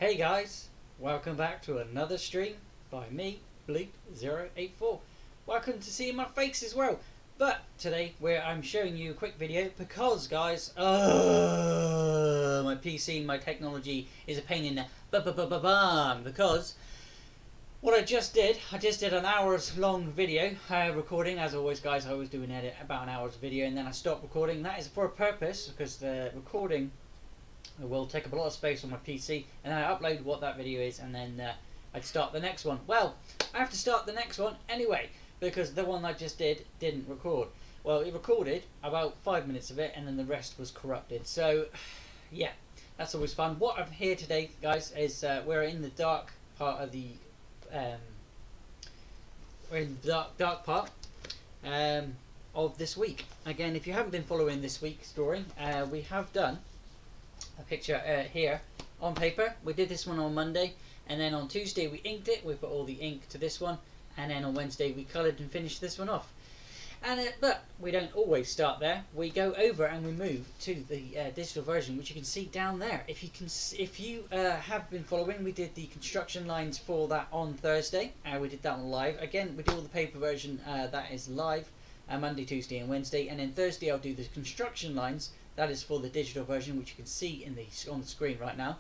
Hey guys, welcome back to another stream by me, Bleep084. Welcome to see my face as well. But today I'm showing you a quick video because guys, my PC, my technology is a pain in the bum because what I just did an hours long video recording. As always guys, I always do an edit about an hour's video and then I stop recording. That is for a purpose because the recording will take up a lot of space on my PC, and then I upload what that video is, and then I'd start the next one. Well, I have to start the next one anyway because the one I just didn't record. Well, it recorded about 5 minutes of it, and then the rest was corrupted. So, yeah, that's always fun. What I'm here today, guys, is we're in the dark part of the dark part of this week. Again, if you haven't been following this week's drawing, we have done a picture here on paper. We did this one on Monday, and then on Tuesday we inked it. We put all the ink to this one, and then on Wednesday we coloured and finished this one off. And but we don't always start there. We go over and we move to the digital version, which you can see down there. If you have been following, we did the construction lines for that on Thursday. We did that on live. Again, we do all the paper version that is live Monday, Tuesday, and Wednesday, and then Thursday I'll do the construction lines. That is for the digital version, which you can see on the screen right now.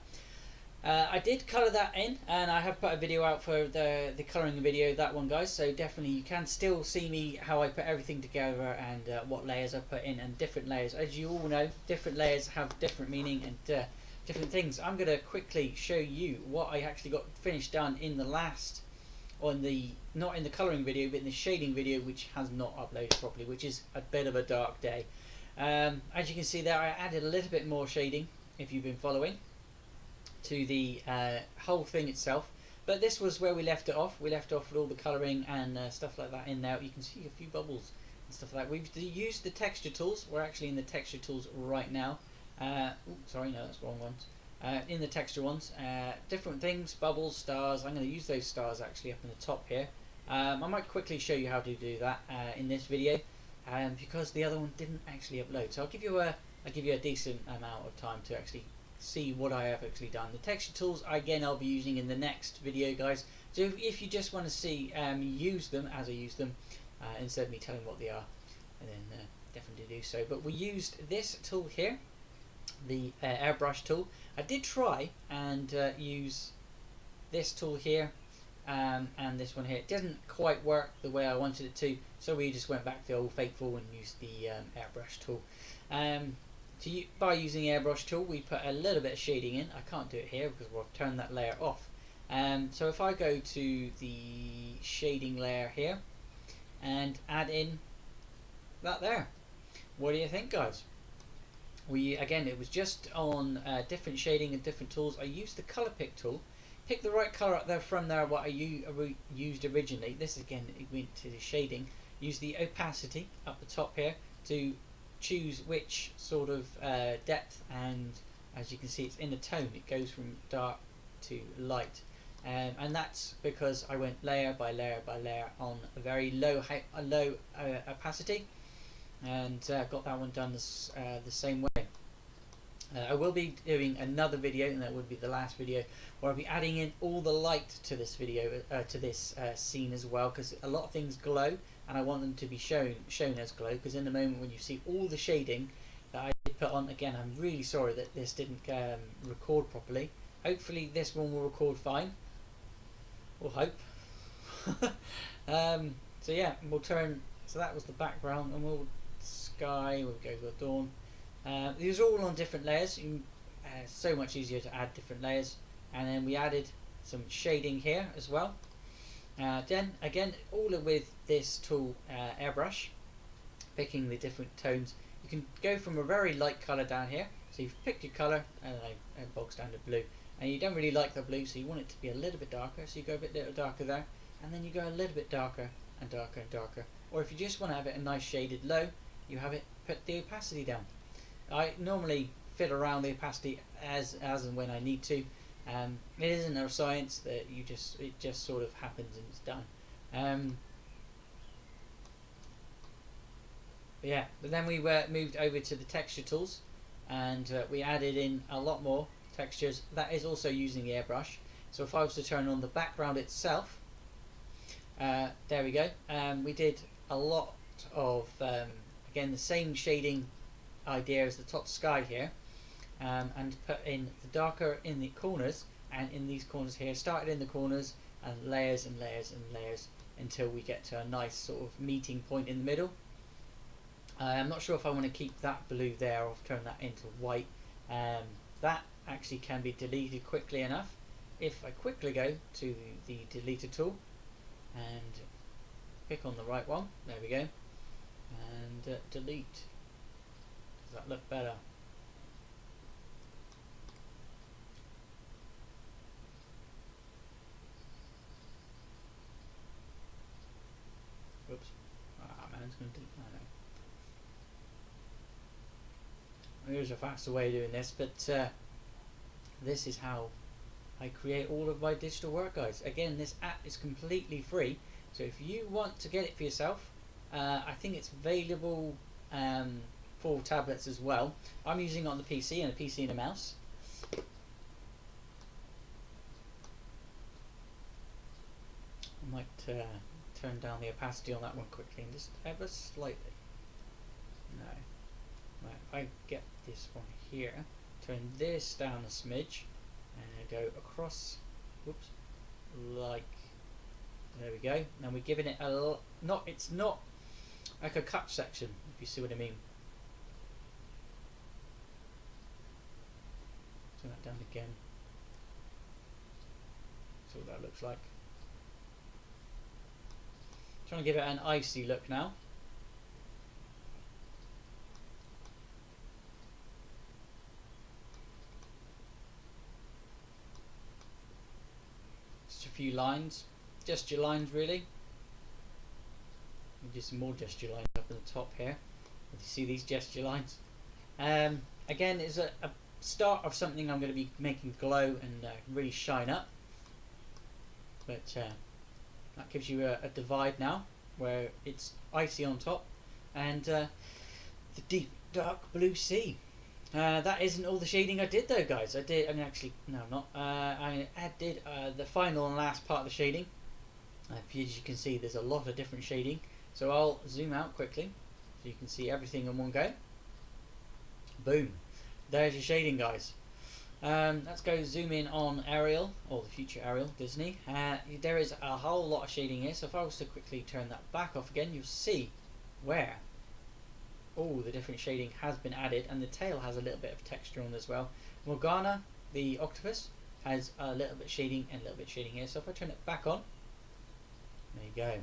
I did colour that in, and I have put a video out for the colouring video, that one guys, so definitely you can still see me how I put everything together and what layers I put in, and different layers. As you all know, different layers have different meaning and different things. I'm going to quickly show you what I actually got finished done in the last, not in the colouring video, but in the shading video, which has not uploaded properly, which is a bit of a dark day. As you can see there, I added a little bit more shading, if you've been following, to the whole thing itself. But this was where we left it off. We left off with all the colouring and stuff like that in there. You can see a few bubbles and stuff like that. We've used the texture tools. We're actually in the texture tools right now. Sorry, no, that's the wrong ones. In the texture ones, different things, bubbles, stars. I'm going to use those stars actually up in the top here. I might quickly show you how to do that in this video. Because the other one didn't actually upload, so I'll give you a decent amount of time to actually see what I have actually done. The texture tools again I'll be using in the next video, guys. So if you just want to see use them as I use them, instead of me telling what they are, and then definitely do so. But we used this tool here, the airbrush tool. I did try and use this tool here. And this one here, it didn't quite work the way I wanted it to, so we just went back to the old faithful and used the airbrush tool. By using the airbrush tool, we put a little bit of shading in. I can't do it here because we'll turn that layer off. So if I go to the shading layer here and add in that there, what do you think, guys? Again, it was just on different shading and different tools. I used the color pick tool. Pick the right colour up there from there, what I used originally. This again, it went to the shading. Use the opacity up the top here to choose which sort of depth, and as you can see, it's in a tone. It goes from dark to light, and that's because I went layer by layer by layer on a very low opacity, and got that one done the same way. I will be doing another video, and that would be the last video, where I'll be adding in all the light to this video, to this scene as well, because a lot of things glow, and I want them to be shown as glow. Because in the moment when you see all the shading that I put on, again, I'm really sorry that this didn't record properly. Hopefully this one will record fine. We'll hope. So yeah, we'll turn. So that was the background, and we'll sky. We'll go to dawn. These are all on different layers. So much easier to add different layers. And then we added some shading here as well. Then again, all with this tool, airbrush, picking the different tones. You can go from a very light colour down here. So you've picked your colour, and a bog standard blue, and you don't really like the blue, so you want it to be a little bit darker. So you go a bit little darker there, and then you go a little bit darker and darker and darker. Or if you just want to have it a nice shaded low, you have it put the opacity down. I normally fit around the opacity as and when I need to. It isn't a science that it just sort of happens and it's done. But yeah, but then we moved over to the texture tools, and we added in a lot more textures, that is also using the airbrush. So if I was to turn on the background itself, there we go. We did a lot of, again, the same shading idea as the top sky here, and put in the darker in the corners, and in these corners here, started in the corners, and layers and layers and layers until we get to a nice sort of meeting point in the middle. I'm not sure if I want to keep that blue there or turn that into white. That actually can be deleted quickly enough if I quickly go to the deleter tool and pick on the right one. There we go, and delete. Does that look better? Oops. Ah, man, it's going to delete. Here's a faster way of doing this, but this is how I create all of my digital work, guys. Again, this app is completely free, so if you want to get it for yourself, I think it's available for tablets as well. I'm using it on the PC and a PC and a mouse. I might turn down the opacity on that one quickly and just ever slightly. No. Right, if I get this one here, turn this down a smidge, and go across, whoops, like, there we go. Now we're giving it a, it's not like a cut section, if you see what I mean. Turn that down again. See what that looks like. Trying to give it an icy look now. Just a few lines, gesture lines really. Do some more gesture lines up at the top here. You see these gesture lines. Again, is a start of something I'm going to be making glow and really shine up. But that gives you a divide now, where it's icy on top, and the deep dark blue sea. That isn't all the shading I did though, guys. I mean actually, no, not. I did the final and last part of the shading. As you can see, there's a lot of different shading. So I'll zoom out quickly, so you can see everything in one go. Boom. There's your shading, guys. Let's go zoom in on Ariel, or the future Ariel, Disney. There is a whole lot of shading here, so if I was to quickly turn that back off again, you'll see where all the different shading has been added, and the tail has a little bit of texture on as well. Morgana, the octopus, has a little bit shading and a little bit shading here, so if I turn it back on, there you go.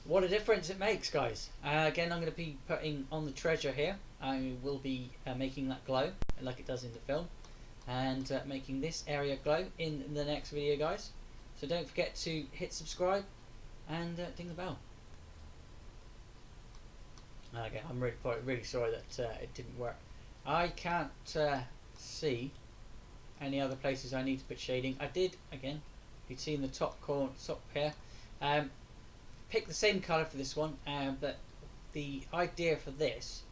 What a difference it makes, guys. Again, I'm going to be putting on the treasure here. I will be making that glow like it does in the film, and making this area glow in the next video, guys. So don't forget to hit subscribe and ding the bell. Okay, I'm really sorry that it didn't work. I can't see any other places I need to put shading. I did, again, you can see in the top corner, top here, pick the same colour for this one, but the idea for this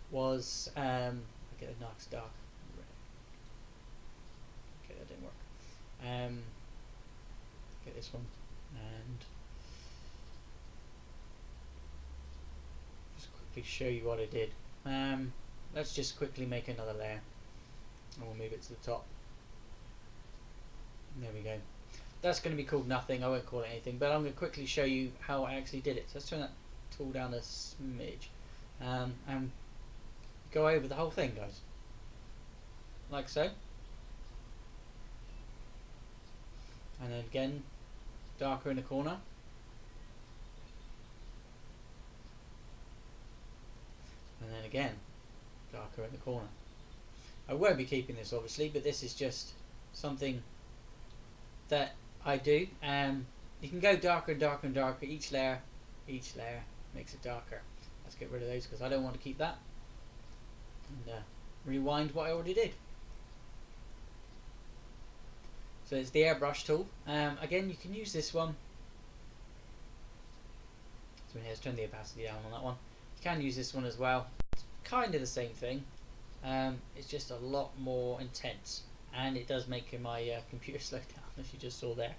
was I get a nice dark. Okay, that didn't work. Get this one and just quickly show you what I did. Let's just quickly make another layer, and we'll move it to the top. There we go. That's going to be called nothing. I won't call it anything, but I'm going to quickly show you how I actually did it. So let's turn that tool down a smidge, and go over the whole thing, guys, like so. And then again, darker in the corner. And then again, darker in the corner. I won't be keeping this obviously, but this is just something that I do. You can go darker and darker and darker. Each layer makes it darker. Let's get rid of those because I don't want to keep that. And rewind what I already did. So it's the airbrush tool. Again, you can use this one. So let's turn the opacity down on that one. You can use this one as well. It's kind of the same thing. It's just a lot more intense. and it does make my computer slow down, as you just saw there.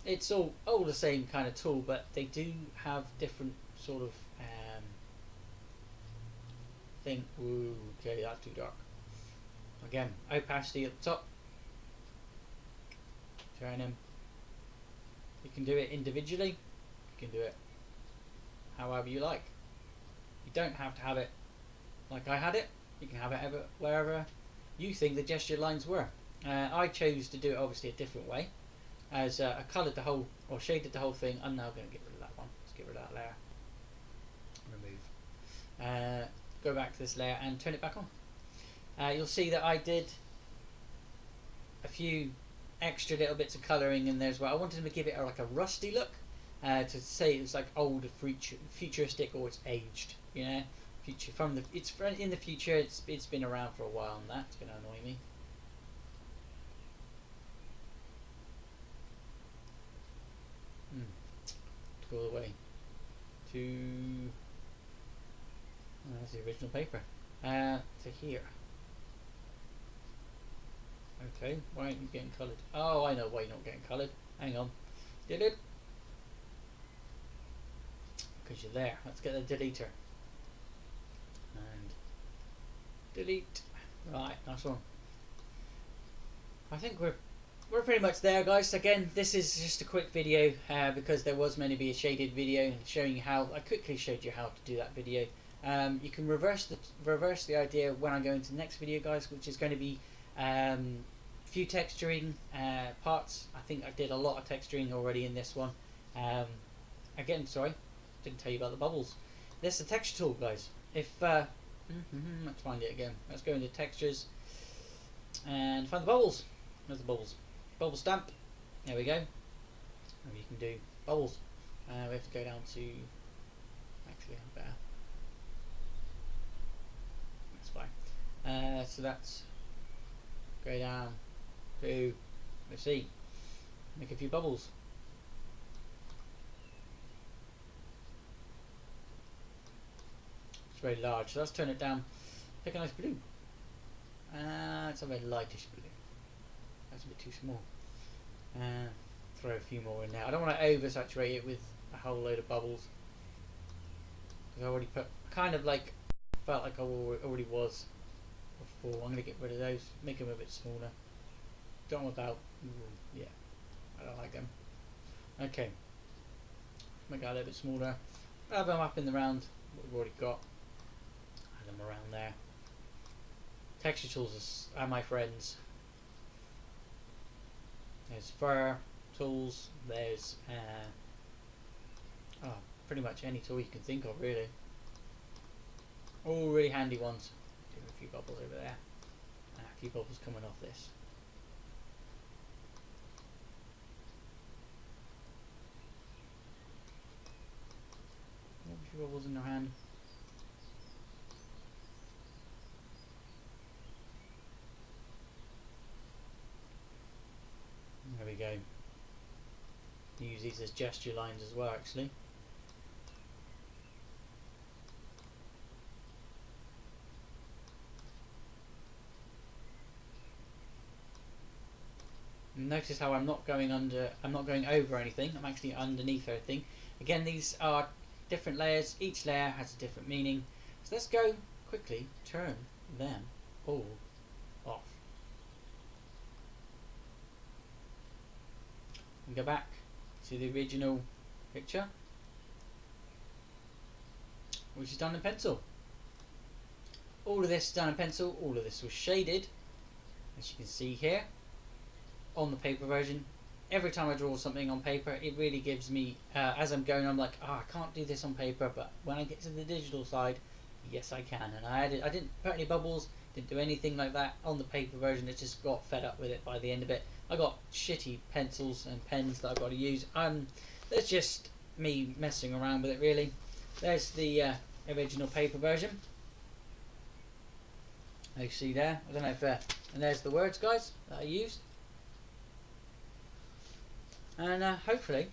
It's all the same kind of tool, but they do have different sort of thing. Ooh, okay, that's too dark. Again, opacity at the top. Turn them. You can do it individually. You can do it however you like. You don't have to have it like I had it. You can have it wherever you think the gesture lines were. I chose to do it obviously a different way, as I coloured the whole, or shaded the whole thing. I'm now going to get rid of that one. Let's get rid of that layer. Remove. Go back to this layer and turn it back on. You'll see that I did a few extra little bits of colouring in there as well. I wanted to give it like a rusty look, to say it's like old, futuristic, or it's aged. You know, future it's in the future. It's been around for a while, and that's going to annoy me. To go all the way to that's the original paper. To here. Okay, why aren't you getting coloured? Oh, I know why you're not getting coloured. Hang on. Did it? Because you're there. Let's get the deleter. And delete. Right, nice one. I think we're pretty much there, guys. Again, this is just a quick video because there was meant to be a shaded video showing you how. I quickly showed you how to do that video. You can reverse the idea when I go into the next video, guys, which is going to be few texturing parts. I think I did a lot of texturing already in this one. Again, sorry, didn't tell you about the bubbles. This is a texture tool, guys. If let's find it again. Let's go into textures and find the bubbles. There's the bubbles. Bubble stamp. There we go. And you can do bubbles. We have to go down to. Actually, I'm better. That's fine. So that's go down to, let's see, make a few bubbles. It's very large, so let's turn it down. Pick a nice blue. It's a very lightish blue. That's a bit too small. Throw a few more in there. I don't want to oversaturate it with a whole load of bubbles, because I already put, kind of like, felt like I already was before. I'm going to get rid of those, make them a bit smaller. Don't want that. Yeah, I don't like them. Okay, make that a little bit smaller. Have them up in the round, what we've already got. Add them around there. Texture tools are my friends. There's fur tools, there's pretty much any tool you can think of, really. All really handy ones. Do a few bubbles over there, and a few bubbles coming off this. A few bubbles in your hand. There we go. Use these as gesture lines as well, actually. Notice how I'm not going over anything. I'm actually underneath everything. Again, these are different layers. Each layer has a different meaning. So let's go quickly turn them all off. And go back to the original picture, which is done in pencil. All of this is done in pencil. All of this was shaded, as you can see here on the paper version. Every time I draw something on paper, it really gives me, as I'm going, I'm like, I can't do this on paper, but when I get to the digital side, yes I can. And I didn't put any bubbles, didn't do anything like that on the paper version. It just got fed up with it by the end of it. I got shitty pencils and pens that I've got to use. That's just me messing around with it, really. There's the original paper version. You see there, I don't know if and there's the words, guys, that I used. And hopefully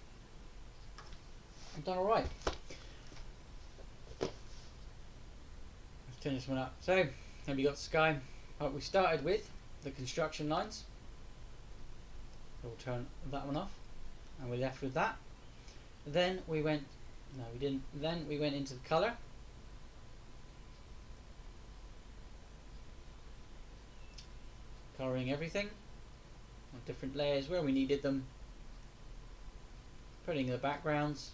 I've done alright. Let's turn this one up. So, have you got the sky? we started with the construction lines. We'll turn that one off, and we're left with that. Then we went, no we didn't, then we went into the colour. Colouring everything on different layers where we needed them. Putting the backgrounds,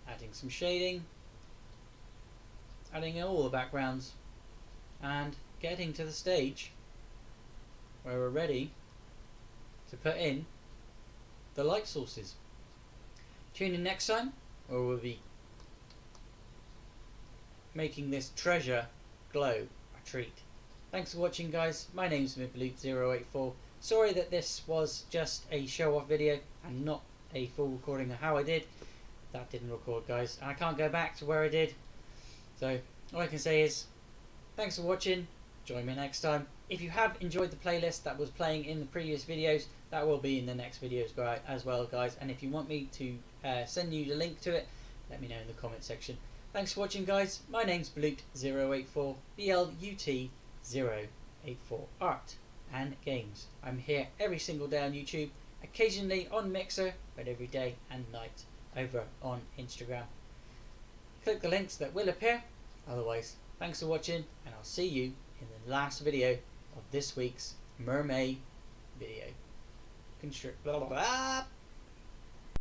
adding some shading, adding all the backgrounds, and getting to the stage where we're ready to put in the light sources. Tune in next time where we'll be making this treasure glow a treat. Thanks for watching, guys. My name's mermay084. Sorry that this was just a show off video and not a full recording of how I did. That didn't record, guys, and I can't go back to where I did. So all I can say is thanks for watching. Join me next time. If you have enjoyed the playlist that was playing in the previous videos, that will be in the next videos as well, guys. And if you want me to send you the link to it, let me know in the comment section. Thanks for watching, guys. My name's Blut084, BLUT084, art and games. I'm here every single day on YouTube, occasionally on Mixer, but every day and night over on Instagram. Click the links that will appear. Otherwise, thanks for watching, and I'll see you in the last video of this week's Mermay video. Blah, blah, blah.